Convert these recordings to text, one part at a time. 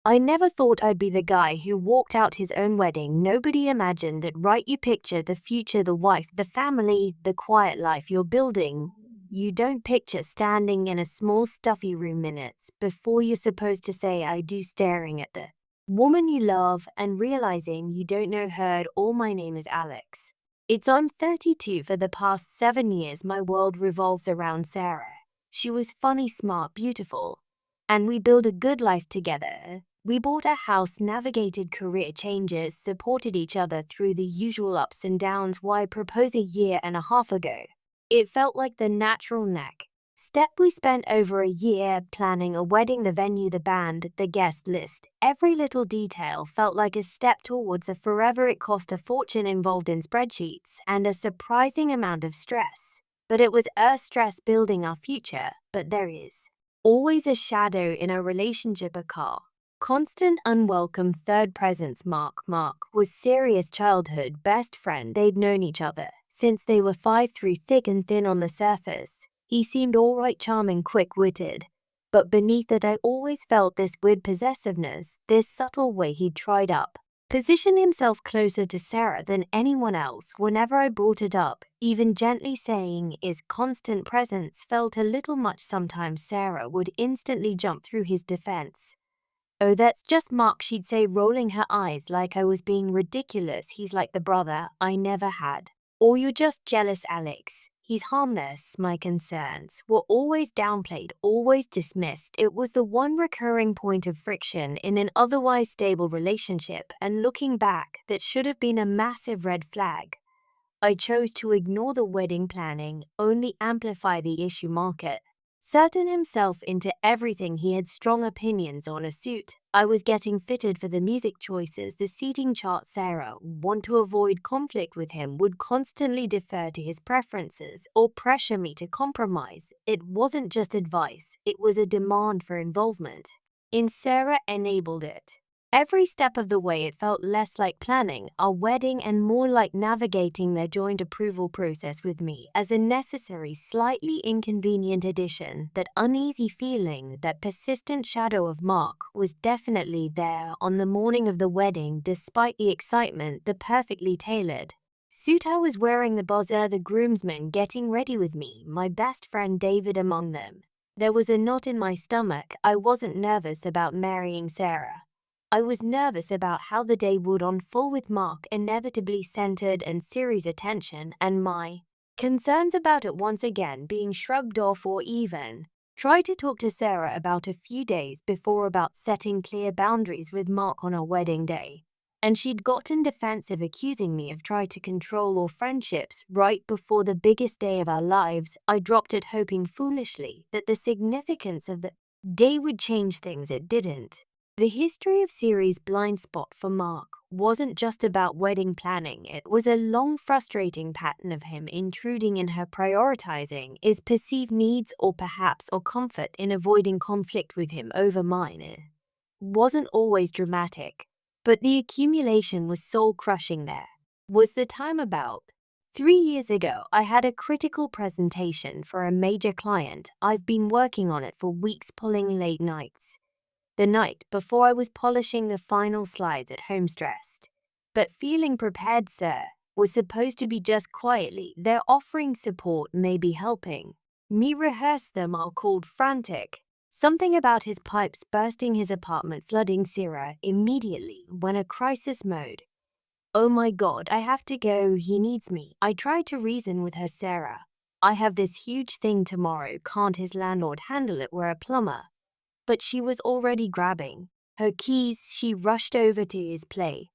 I never thought I'd be the guy who walked out his own wedding. Nobody imagined that, right? You picture the future, the wife, the family, the quiet life you're building. You don't picture standing in a small stuffy room minutes before you're supposed to say I do, staring at the woman you love and realizing you don't know her at all. My name is Alex. I'm 32. For the past 7 years my world revolves around Sarah. She was funny, smart, beautiful, and we built a good life together. We bought a house, navigated career changes, supported each other through the usual ups and downs. Why propose a year and a half ago? It felt like the natural next step. We spent over a year planning a wedding, the venue, the band, the guest list. Every little detail felt like a step towards a forever. It cost a fortune, involved in spreadsheets and a surprising amount of stress. But it was stress building our future. But there is always a shadow in a relationship, a constant unwelcome third presence. Mark was Sarah's childhood best friend. They'd known each other since they were 5. Through thick and thin, on the surface he seemed alright, charming, quick-witted, but beneath it I always felt this weird possessiveness, this subtle way he'd tried up position himself closer to Sarah than anyone else. Whenever I brought it up, even gently, saying his constant presence felt a little much, sometimes Sarah would instantly jump through his defense. "Oh, that's just Mark," she'd say, rolling her eyes like I was being ridiculous. "He's like the brother I never had. Or you're just jealous, Alex. He's harmless." My concerns were always downplayed, always dismissed. It was the one recurring point of friction in an otherwise stable relationship, and looking back, that should have been a massive red flag. I chose to ignore the wedding planning, only amplify the issue. Market certain himself into everything. He had strong opinions on a suit I was getting fitted, for the music choices, the seating chart. Sarah, want to avoid conflict with him, would constantly defer to his preferences or pressure me to compromise. It wasn't just advice, it was a demand for involvement. And Sarah enabled it. Every step of the way it felt less like planning our wedding and more like navigating their joint approval process with me as a necessary, slightly inconvenient addition. That uneasy feeling, that persistent shadow of Mark, was definitely there on the morning of the wedding. Despite the excitement, the perfectly tailored suit I was wearing, the buzzer, the groomsmen getting ready with me, my best friend David among them, there was a knot in my stomach. I wasn't nervous about marrying Sarah. I was nervous about how the day would unfold, with Mark inevitably centered and Siri's attention, and my concerns about it once again being shrugged off. Or even tried to talk to Sarah about a few days before, about setting clear boundaries with Mark on our wedding day, and she'd gotten defensive, accusing me of trying to control our friendships right before the biggest day of our lives. I dropped it, hoping foolishly that the significance of the day would change things. It didn't. The history of Siri's blind spot for Mark wasn't just about wedding planning. It was a long, frustrating pattern of him intruding in her, prioritizing his perceived needs or comfort in avoiding conflict with him over mine. It wasn't always dramatic, but the accumulation was soul-crushing. There was the time about 3 years ago I had a critical presentation for a major client. I've been working on it for weeks, pulling late nights. The night before I was polishing the final slides at home, stressed, but feeling prepared. Sir was supposed to be just quietly there, offering support, maybe helping me rehearse them. All called frantic. Something about his pipes bursting, his apartment flooding. Sarah immediately went a crisis mode. "Oh my God, I have to go, he needs me." I tried to reason with her. "Sarah, I have this huge thing tomorrow. Can't his landlord handle it? We're a plumber." But she was already grabbing her keys. She rushed over to his place.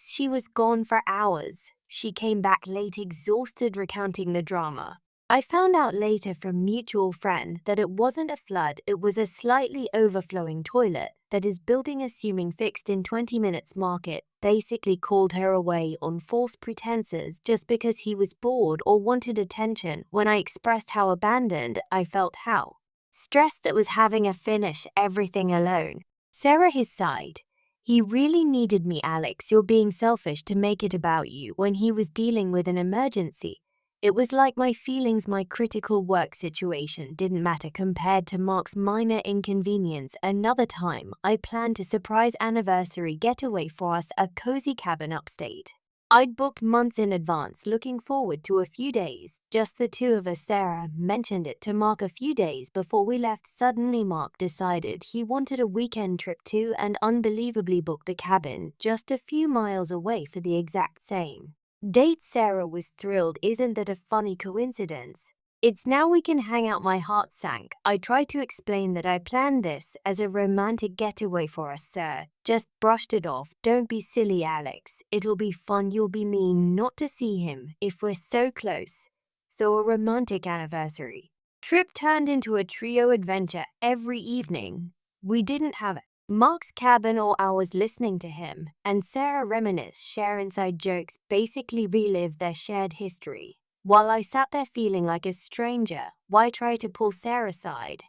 She was gone for hours. She came back late, exhausted, recounting the drama. I found out later from mutual friend that it wasn't a flood, it was a slightly overflowing toilet that his building, assuming fixed in 20 minutes. Market basically called her away on false pretenses just because he was bored or wanted attention. When I expressed how abandoned I felt, how stressed, that was having a finish everything alone. Sarah, his side. "He really needed me, Alex. You're being selfish to make it about you when he was dealing with an emergency." It was like my feelings, my critical work situation didn't matter compared to Mark's minor inconvenience. Another time, I planned a surprise anniversary getaway for us, a cozy cabin upstate. I'd booked months in advance, looking forward to a few days, just the two of us. Sarah mentioned it to Mark a few days before we left. Suddenly Mark decided he wanted a weekend trip too and unbelievably booked the cabin just a few miles away for the exact same date. Sarah was thrilled. Isn't that a funny coincidence? It's now we can hang out. My heart sank. I tried to explain that I planned this as a romantic getaway for us. Sir just brushed it off. Don't be silly, Alex. It'll be fun. You'll be mean not to see him if we're so close. So a romantic anniversary trip turned into a trio adventure every evening. We didn't have Mark's cabin or hours listening to him, and Sarah reminisce, share inside jokes, basically relive their shared history. While I sat there feeling like a stranger, why try to pull Sarah aside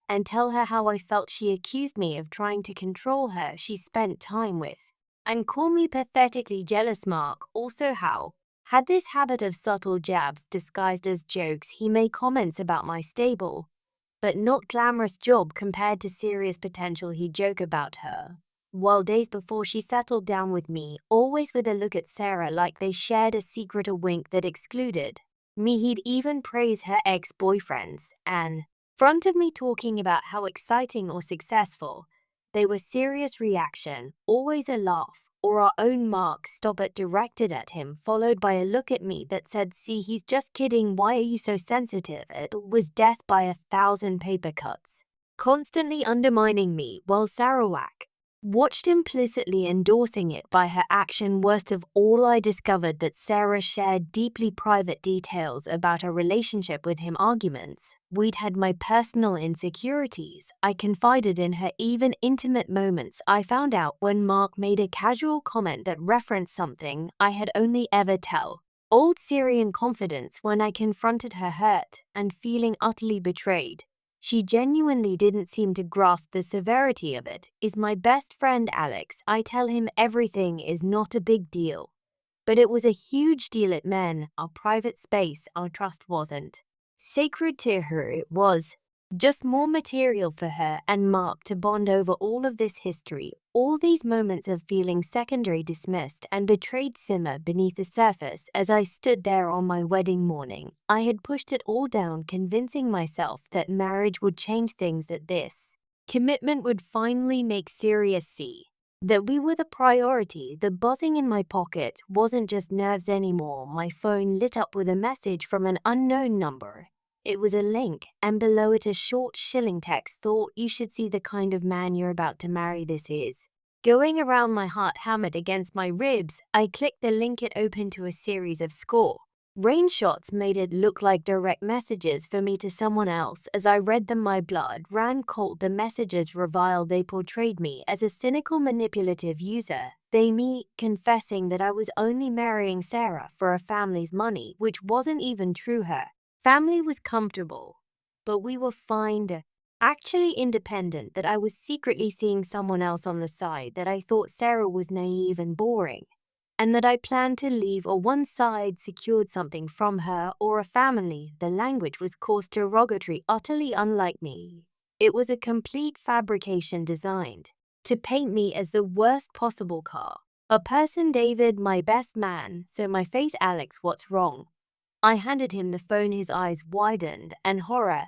and tell her how I felt? She accused me of trying to control her she spent time with and call me pathetically jealous. Mark also had this habit of subtle jabs disguised as jokes. He made comments about my stable but not glamorous job compared to serious potential. He'd joke about her. While days before she settled down with me, always with a look at Sarah like they shared a secret, a wink that excluded me. He'd even praise her ex-boyfriends and front of me, talking about how exciting or successful they were. Serious reaction, always a laugh, or our own Mark stop it directed at him, followed by a look at me that said, see, he's just kidding, why are you so sensitive? It was death by 1,000 paper cuts, constantly undermining me, while Sarawak watched, implicitly endorsing it by her action. Worst of all, I discovered that Sarah shared deeply private details about her relationship with him, arguments we'd had, my personal insecurities. I confided in her, even intimate moments. I found out when Mark made a casual comment that referenced something I had only ever tell old Syrian confidence. When I confronted her, hurt and feeling utterly betrayed, she genuinely didn't seem to grasp the severity of it. Is my best friend Alex. I tell him everything is not a big deal. But it was a huge deal. It meant our private space, our trust wasn't sacred to her. It was just more material for her and Mark to bond over. All of this history, all these moments of feeling secondary, dismissed, and betrayed simmer beneath the surface. As I stood there on my wedding morning, I had pushed it all down, convincing myself that marriage would change things, that this commitment would finally make serious, see that we were the priority. The buzzing in my pocket wasn't just nerves anymore. My phone lit up with a message from an unknown number. It was a link, and below it a short, shilling text. Thought you should see the kind of man you're about to marry. This is going around. My heart hammered against my ribs. I clicked the link. It opened to a series of rain shots, made it look like direct messages for me to someone else. As I read them, my blood ran cold. The messages reviled. They portrayed me as a cynical, manipulative user. Me confessing that I was only marrying Sarah for her family's money, which wasn't even true. Her family was comfortable, but we were fine, actually independent. That I was secretly seeing someone else on the side. That I thought Sarah was naive and boring, and that I planned to leave, or one side secured something from her or a family. The language was coarse, derogatory, utterly unlike me. It was a complete fabrication designed to paint me as the worst possible a person. David, my best man. So my face. Alex, what's wrong? I handed him the phone. His eyes widened and horror.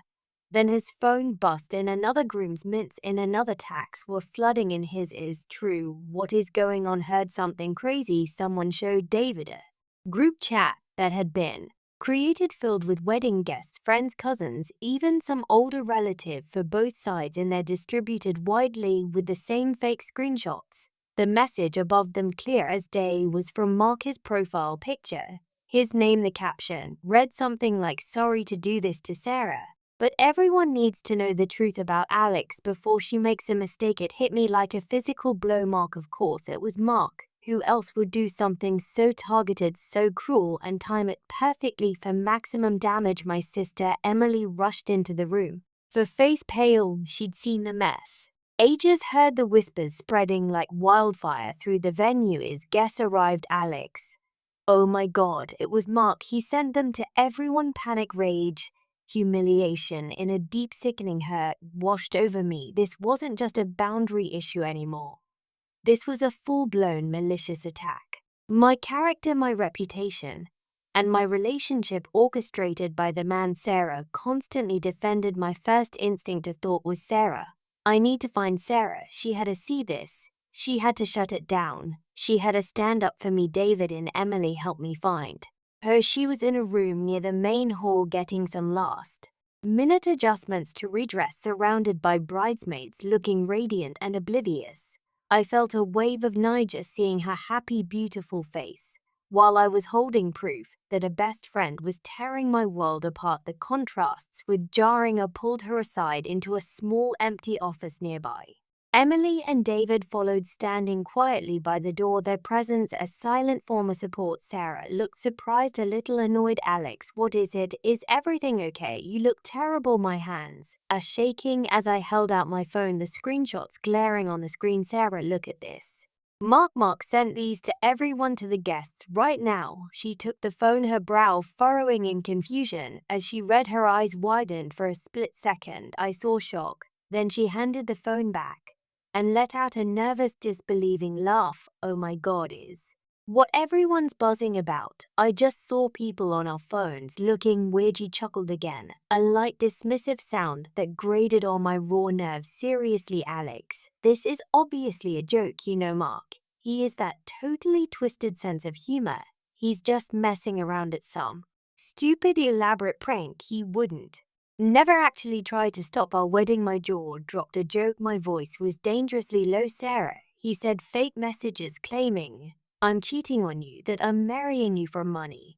Then his phone buzzed. In another groom's mints in another tax were flooding in his. Is true. What is going on? Heard something crazy. Someone showed David a group chat that had been created, filled with wedding guests, friends, cousins, even some older relative for both sides, and they're distributed widely with the same fake screenshots. The message above them, clear as day, was from Mark's profile picture. His name, the caption, read something like, sorry to do this to Sarah, but everyone needs to know the truth about Alex before she makes a mistake. It hit me like a physical blow. Mark, of course it was Mark. Who else would do something so targeted, so cruel, and time it perfectly for maximum damage? My sister Emily rushed into the room, her face pale. She'd seen the mess ages, heard the whispers spreading like wildfire through the venue. Is guest arrived, Alex Oh my god, it was Mark. He sent them to everyone. Panic, rage, humiliation, in a deep sickening hurt washed over me. This wasn't just a boundary issue anymore. This was a full-blown malicious attack. My character, my reputation, and my relationship orchestrated by the man Sarah constantly defended. My first instinct of thought was Sarah. I need to find Sarah. She had to see this. She had to shut it down. She had to stand up for me. David and Emily helped me find her. She was in a room near the main hall getting some last-minute adjustments to redress, surrounded by bridesmaids looking radiant and oblivious. I felt a wave of nausea seeing her happy, beautiful face, while I was holding proof that a best friend was tearing my world apart. The contrasts were jarring. I pulled her aside into a small, empty office nearby. Emily and David followed, standing quietly by the door, their presence a silent form of support. Sarah looked surprised, a little annoyed. Alex, what is it? Is everything okay? You look terrible. My hands are shaking as I held out my phone, the screenshots glaring on the screen. Sarah, look at this. Mark sent these to everyone, to the guests right now. She took the phone, her brow furrowing in confusion. As she read, her eyes widened for a split second. I saw shock. Then she handed the phone back and let out a nervous, disbelieving laugh. Oh my god, is what everyone's buzzing about? I just saw people on our phones looking weird. She chuckled again, a light dismissive sound that grated on my raw nerves. Seriously, Alex, this is obviously a joke. You know Mark. He is that totally twisted sense of humor. He's just messing around at some stupid, elaborate prank. He wouldn't never actually try to stop our wedding. My jaw dropped. A joke? My voice was dangerously low. Sarah, he said, fake messages claiming I'm cheating on you, that I'm marrying you for money.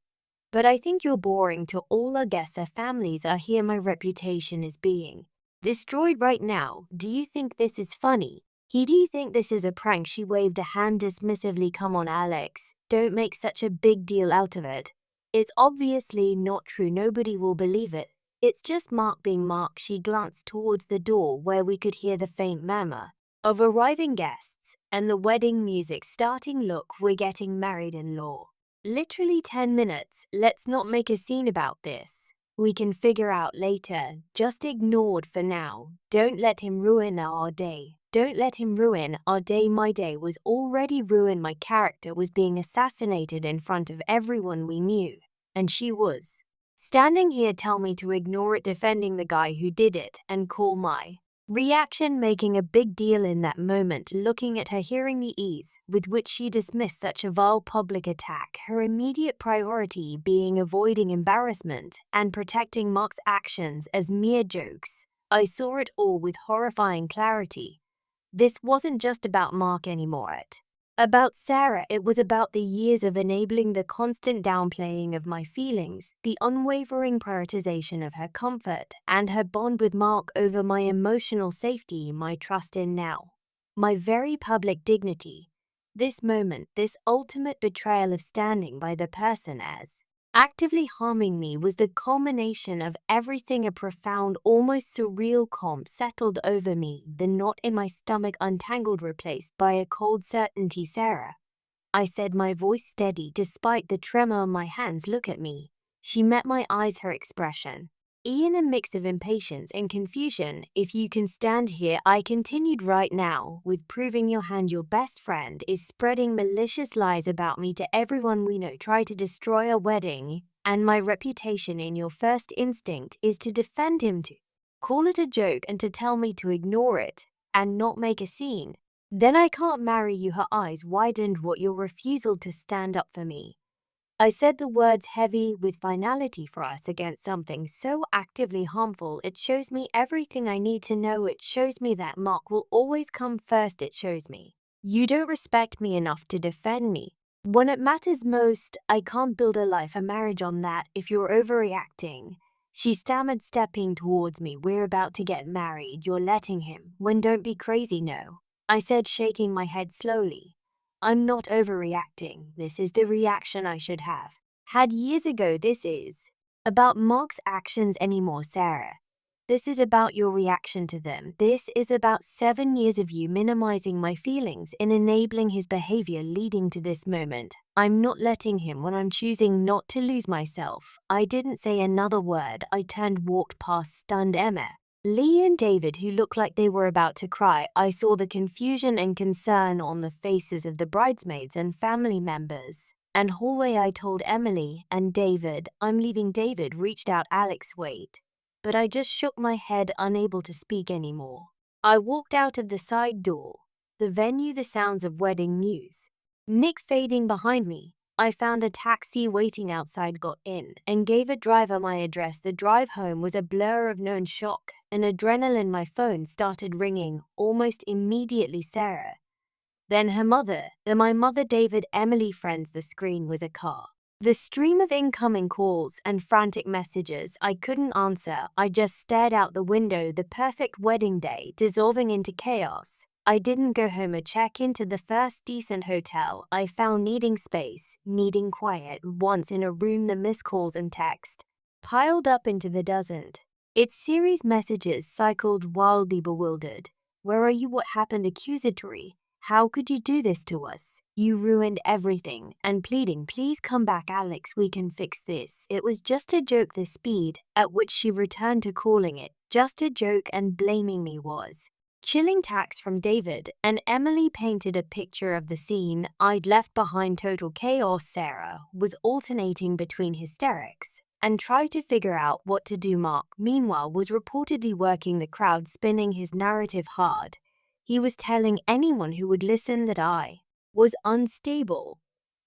But I think you're boring. To all our guests, our families are here. My reputation is being destroyed right now. Do you think this is funny? Do you think this is a prank? She waved a hand dismissively. Come on, Alex, don't make such a big deal out of it. It's obviously not true. Nobody will believe it. It's just Mark being Mark. She glanced towards the door where we could hear the faint murmur of arriving guests and the wedding music starting. Look, we're getting married in law. Literally 10 minutes. Let's not make a scene about this. We can figure out later. Just ignored for now. Don't let him ruin our day. Don't let him ruin our day. My day was already ruined. My character was being assassinated in front of everyone we knew. And she was standing here. Tell me to ignore it, defending the guy who did it, and call my reaction making a big deal in that moment. Looking at her, hearing the ease with which she dismissed such a vile public attack, her immediate priority being avoiding embarrassment and protecting Mark's actions as mere jokes, I saw it all with horrifying clarity. This wasn't just about Mark anymore. About Sarah, it was about the years of enabling the constant downplaying of my feelings, the unwavering prioritization of her comfort, and her bond with Mark over my emotional safety, my trust in now, my very public dignity. This moment, this ultimate betrayal of standing by the person as actively harming me, was the culmination of everything. A profound, almost surreal calm settled over me, the knot in my stomach untangled, replaced by a cold certainty. Sarah, I said, my voice steady despite the tremor on my hands. Look at me. She met my eyes, her expression in a mix of impatience and confusion. If you can stand here, I continued, right now, with proving your hand. Your best friend is spreading malicious lies about me to everyone we know, try to destroy our wedding and my reputation. In your first instinct is to defend him, to call it a joke, and to tell me to ignore it and not make a scene. Then I can't marry you. Her eyes widened. What, your refusal to stand up for me? I said, the words heavy with finality. For us against something so actively harmful. It shows me everything I need to know. It shows me that Mark will always come first. It shows me you don't respect me enough to defend me when it matters most. I can't build a life, a marriage on that. If you're overreacting, she stammered, stepping towards me. We're about to get married. You're letting him. When, don't be crazy. No, I said, shaking my head slowly. I'm not overreacting. This is the reaction I should have had years ago. This is about Mark's actions anymore. Sarah, This is about your reaction to them. This is about 7 years of you minimizing my feelings and enabling his behavior leading to this moment. I'm not letting him when I'm choosing not to lose myself. I didn't say another word. I walked past stunned Emma, Lee and David, who looked like they were about to cry. I saw the confusion and concern on the faces of the bridesmaids and family members. And hallway I told Emily and David, I'm leaving. David reached out. Alex, wait. But I just shook my head, unable to speak anymore. I walked out of the side door. The venue, the sounds of wedding news. Nick fading behind me. I found a taxi waiting outside, got in, and gave a driver my address. The drive home was a blur of known shock, and adrenaline. My phone started ringing, almost immediately Sarah. Then her mother, then my mother, David, Emily, friends. The screen was a car. The stream of incoming calls and frantic messages. I couldn't answer. I just stared out the window, the perfect wedding day dissolving into chaos. I didn't go home or check into the first decent hotel I found, needing space, needing quiet. Once in a room, the missed calls and text piled up into the dozen. Its series messages cycled, wildly bewildered. Where are you? What happened? Accusatory. How could you do this to us? You ruined everything. And pleading, please come back, Alex, we can fix this. It was just a joke. The speed at which she returned to calling it just a joke and blaming me was chilling. Tax from David and Emily painted a picture of the scene I'd left behind. Total chaos. Sarah was alternating between hysterics and tried to figure out what to do. Mark, meanwhile, was reportedly working the crowd, spinning his narrative hard. He was telling anyone who would listen that I was unstable.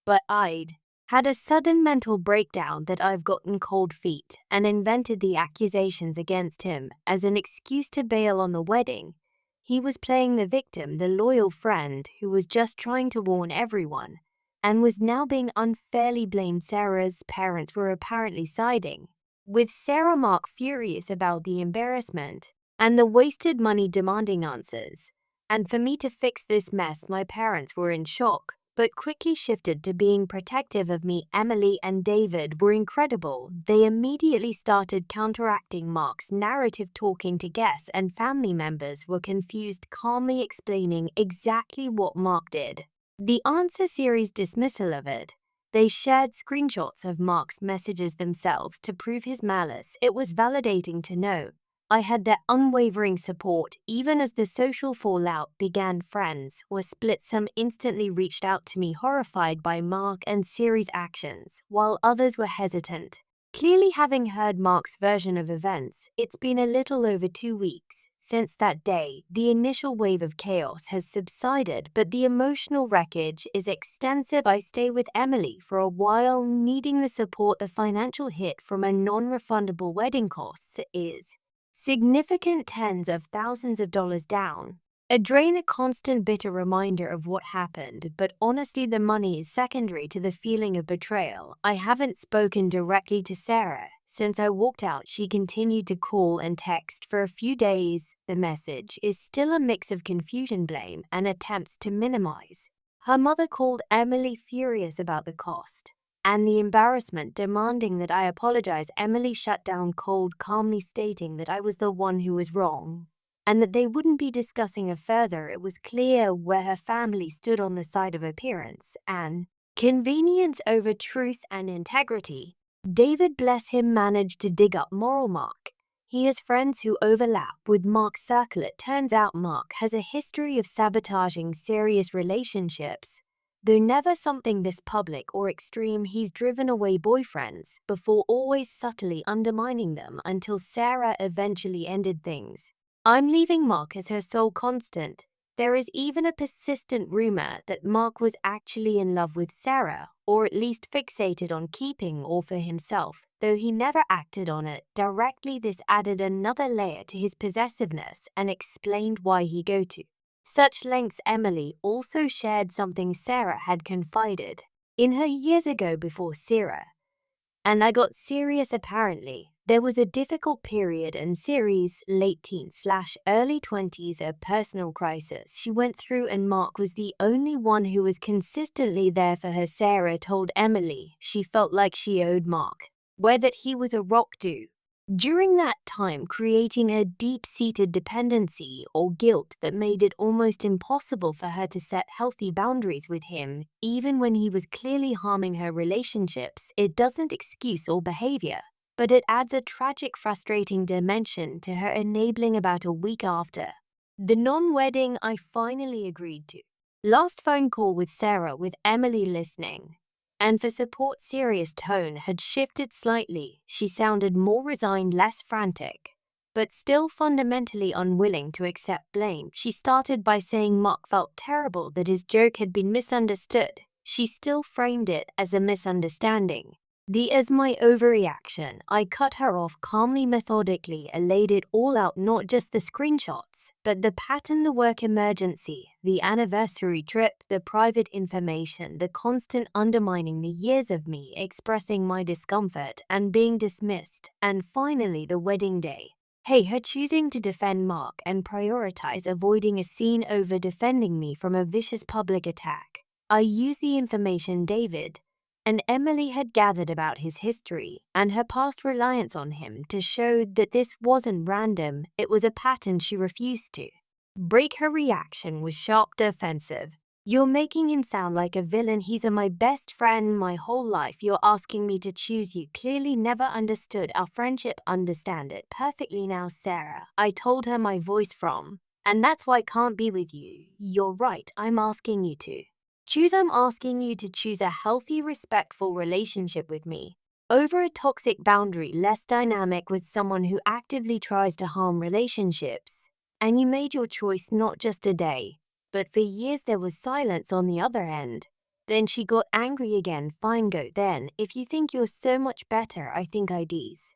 But I'd had a sudden mental breakdown, that I've gotten cold feet, and invented the accusations against him as an excuse to bail on the wedding. He was playing the victim, the loyal friend who was just trying to warn everyone, and was now being unfairly blamed. Sarah's parents were apparently siding with Sarah. Mark, furious about the embarrassment and the wasted money, demanding answers. And for me to fix this mess, my parents were in shock, but quickly shifted to being protective of me. Emily and David were incredible. They immediately started counteracting Mark's narrative, talking to guests and family members were confused, calmly explaining exactly what Mark did. The answer series dismissal of it. They shared screenshots of Mark's messages themselves to prove his malice. It was validating to know I had their unwavering support. Even as the social fallout began, friends were split. Some instantly reached out to me, horrified by Mark and Siri's actions, while others were hesitant. Clearly, having heard Mark's version of events, it's been a little over 2 weeks since that day. The initial wave of chaos has subsided, but the emotional wreckage is extensive. I stay with Emily for a while, needing the support. The financial hit from a non-refundable wedding costs is significant, tens of thousands of dollars down. A drain, a constant bitter reminder of what happened, but honestly the money is secondary to the feeling of betrayal. I haven't spoken directly to Sarah since I walked out. She continued to call and text for a few days. The message is still a mix of confusion, blame, and attempts to minimize. Her mother called Emily, furious about the cost and the embarrassment, demanding that I apologize. Emily shut down cold, calmly stating that I was the one who was wrong and that they wouldn't be discussing it further. It was clear where her family stood, on the side of appearance and convenience over truth and integrity. David, bless him, managed to dig up moral Mark. He has friends who overlap with Mark's circle. It turns out Mark has a history of sabotaging serious relationships. Though never something this public or extreme, he's driven away boyfriends before, always subtly undermining them, until Sarah eventually ended things. I'm leaving Mark as her sole constant. There is even a persistent rumor that Mark was actually in love with Sarah, or at least fixated on keeping all for himself, though he never acted on it directly. This added another layer to his possessiveness and explained why he go to such lengths. Emily also shared something Sarah had confided in her years ago before Sarah and I got serious. Apparently, there was a difficult period in Siri's late teens/early 20s, a personal crisis she went through, and Mark was the only one who was consistently there for her. Sarah told Emily she felt like she owed Mark, where that he was a rock dude During that time, creating a deep-seated dependency or guilt that made it almost impossible for her to set healthy boundaries with him, even when he was clearly harming her relationships. It doesn't excuse all behavior, but it adds a tragic, frustrating dimension to her enabling about a week after. The non-wedding I finally agreed to. Last phone call with Sarah with Emily listening. And for support, serious tone had shifted slightly. She sounded more resigned, less frantic, but still fundamentally unwilling to accept blame. She started by saying Mark felt terrible that his joke had been misunderstood. She still framed it as a misunderstanding. As my overreaction, I cut her off calmly, methodically. I laid it all out, not just the screenshots, but the pattern, the work emergency, the anniversary trip, the private information, the constant undermining, the years of me expressing my discomfort and being dismissed, and finally the wedding day. Hey, her choosing to defend Mark and prioritize avoiding a scene over defending me from a vicious public attack. I used the information David and Emily had gathered about his history and her past reliance on him to show that this wasn't random, it was a pattern she refused to break. Her reaction was sharp, defensive. You're making him sound like a villain. He's my best friend my whole life. You're asking me to choose you. Clearly never understood our friendship. Understand it perfectly now, Sarah. I told her my voice from, and that's why I can't be with you. You're right, I'm asking you to choose. I'm asking you to choose a healthy, respectful relationship with me over a toxic boundary, less dynamic with someone who actively tries to harm relationships. And you made your choice not just a day, but for years. There was silence on the other end. Then she got angry again. Fine, go then. If you think you're so much better, I think IDs.